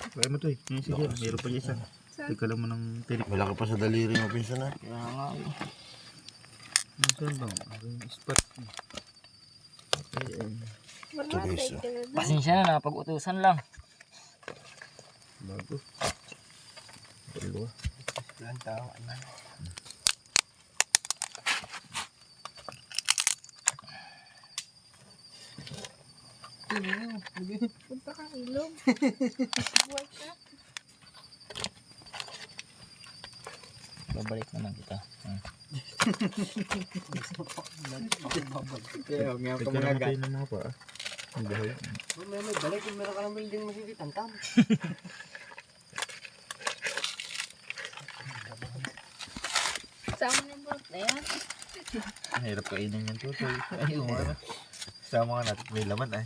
Kaya mo to eh. Ngayon sige, meron pa isa. Teka lang mo ng tinik. Malaki pa sa daliri mo, pinsan na. Kaya nga. Saan bang? Ang spot. Maratay ka na doon. Pasensya na, napag-utusan lang. Bago. Dalawa. Ilan tao, ano? Punta kang ilog. Buhay ka. Babalik naman kita. Kaya, ngayon ka Teka mga lang gat. tayo ng mga pa. Ang bahay. May balik, kung meron ka ng building masikitantam. Sama na yung boat na yan. Mahirap kainin yan to. Ay, umara. Sama ka natin. May laman ay.